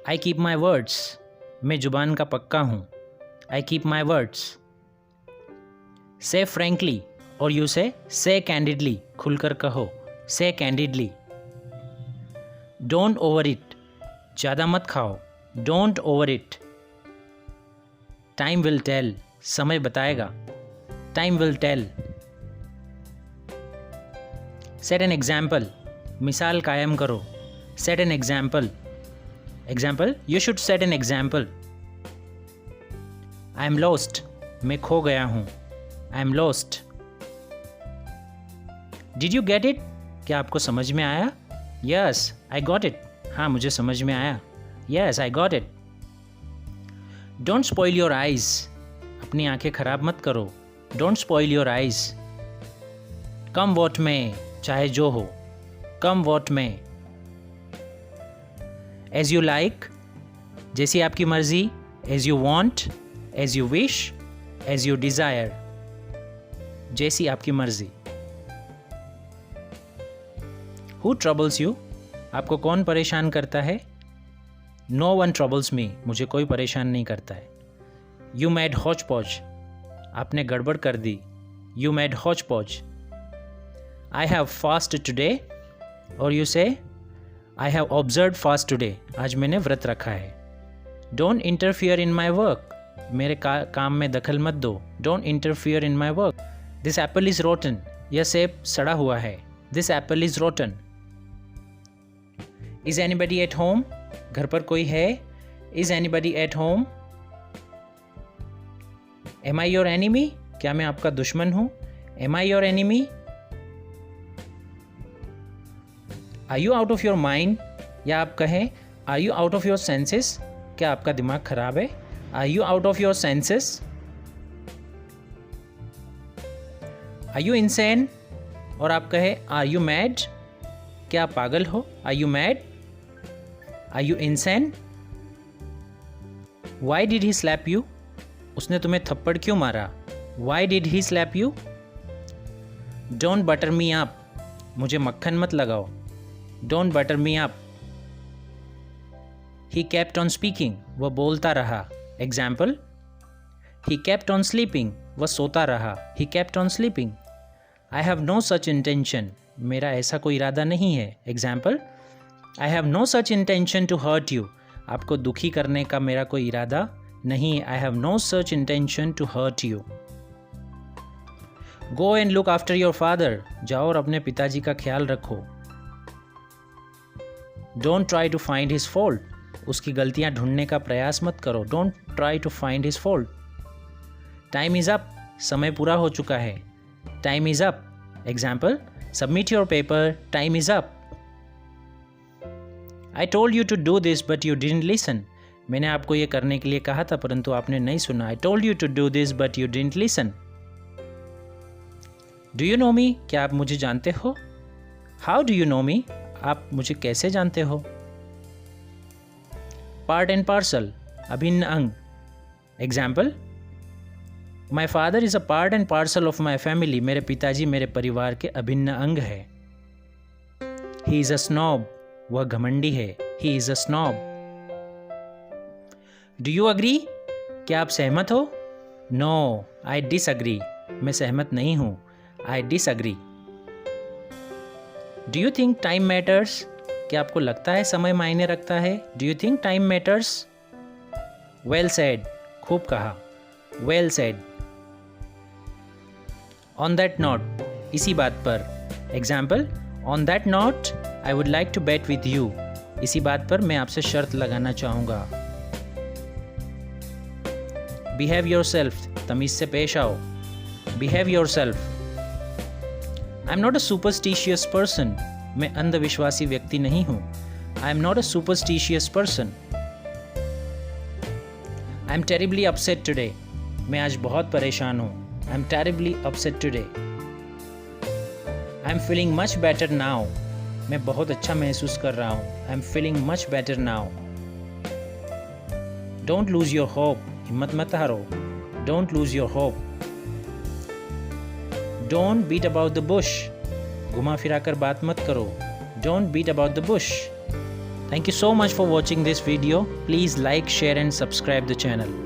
I keep my words, मैं जुबान का पक्का हूँ. I keep my words. से फ्रेंकली और यू से कैंडिडली, खुलकर कहो. से कैंडिडली. डोंट ओवर इट, ज़्यादा मत खाओ. Don't overeat. Time will tell, समय बताएगा. Time will tell. Set an example, मिसाल कायम करो. Set an example. Example, you should set an example. I am lost, मैं खो गया हूँ. I am lost. Did you get it, क्या आपको समझ में आया? यस आई गॉट इट, हाँ मुझे समझ में आया. Yes I got it. Don't spoil your eyes, अपनी आंखें खराब मत करो. Don't spoil your eyes. Come what may, चाहे जो हो. Come what may. As you like, जैसी आपकी मर्जी. As you want, as you wish, as you desire, जैसी आपकी मर्जी. हु ट्रबल्स यू, आपको कौन परेशान करता है? नो वन ट्रबल्स मी, मुझे कोई परेशान नहीं करता है. यू मेड हॉच पॉच, आपने गड़बड़ कर दी. You made hotch potch. I have fast today और you say I have observe fast today, आज मैंने व्रत रखा है. Don't interfere in my work, मेरे काम में दखल मत दो. Don't interfere in my work. This apple is rotten, यह सेब सड़ा हुआ है. This apple is rotten. Is anybody at home, घर पर कोई है? Is anybody at home. Am I your enemy, क्या मैं आपका दुश्मन हूं? Am I your enemy. Are you out of your mind, या आप कहें are you out of your senses, क्या आपका दिमाग खराब है? Are you out of your senses. Are you insane, और आप कहें आर यू मैड, क्या आप पागल हो? Are you mad. Are you insane. Why did he slap you, उसने तुम्हें थप्पड़ क्यों मारा? Why did he slap you. Don't butter me up, मुझे मक्खन मत लगाओ. Don't butter me up. He kept on speaking, वह बोलता रहा. Example, he kept on sleeping, वह सोता रहा. He kept on sleeping. I have no such intention, मेरा ऐसा कोई इरादा नहीं है. Example, I have no such intention to hurt you, आपको दुखी करने का मेरा कोई इरादा नहीं. I have no such intention to hurt you. Go and look after your father, जाओ और अपने पिताजी का ख्याल रखो. Don't try to find his fault, उसकी गलतियां ढूंढने का प्रयास मत करो. Don't try to find his fault. Time is up, समय पूरा हो चुका है. Time is up. Example, submit your paper, time is up. I told you to do this but you didn't listen, मैंने आपको ये करने के लिए कहा था परंतु आपने नहीं सुना. I told you to do this but you didn't listen. Do you know me, क्या आप मुझे जानते हो? How do you know me, आप मुझे कैसे जानते हो? पार्ट एंड पार्सल, अभिन्न अंग. Example, my father is a part and parcel of my family, मेरे पिताजी मेरे परिवार के अभिन्न अंग है. ही इज अ स्नॉब, वह घमंडी है. He is a snob. Do you agree, क्या आप सहमत हो? नो आई डिसअग्री, मैं सहमत नहीं हूं. I disagree. Do you think time matters, क्या आपको लगता है समय मायने रखता है? Do you think time matters. Well said, खूब कहा. Well said. On that note, इसी बात पर. Example, on that note I would like to bet with you, इसी बात पर मैं आपसे शर्त लगाना चाहूंगा. बिहेव योर सेल्फ, तमीज से पेश आओ. Behave your self. I am not a superstitious person, मैं अंधविश्वासी व्यक्ति नहीं हूं. I am not a superstitious person. I am terribly upset today, मैं आज बहुत परेशान हूं. I am terribly upset today. I am feeling much better now, मैं बहुत अच्छा महसूस कर रहा हूं. I am feeling much better now. Don't lose your hope, हिम्मत मत हारो. Don't lose your hope. Don't beat about the bush, घुमा फिरा कर बात मत करो. Don't beat about the bush. Thank you so much for watching this video. Please like, share and subscribe the channel.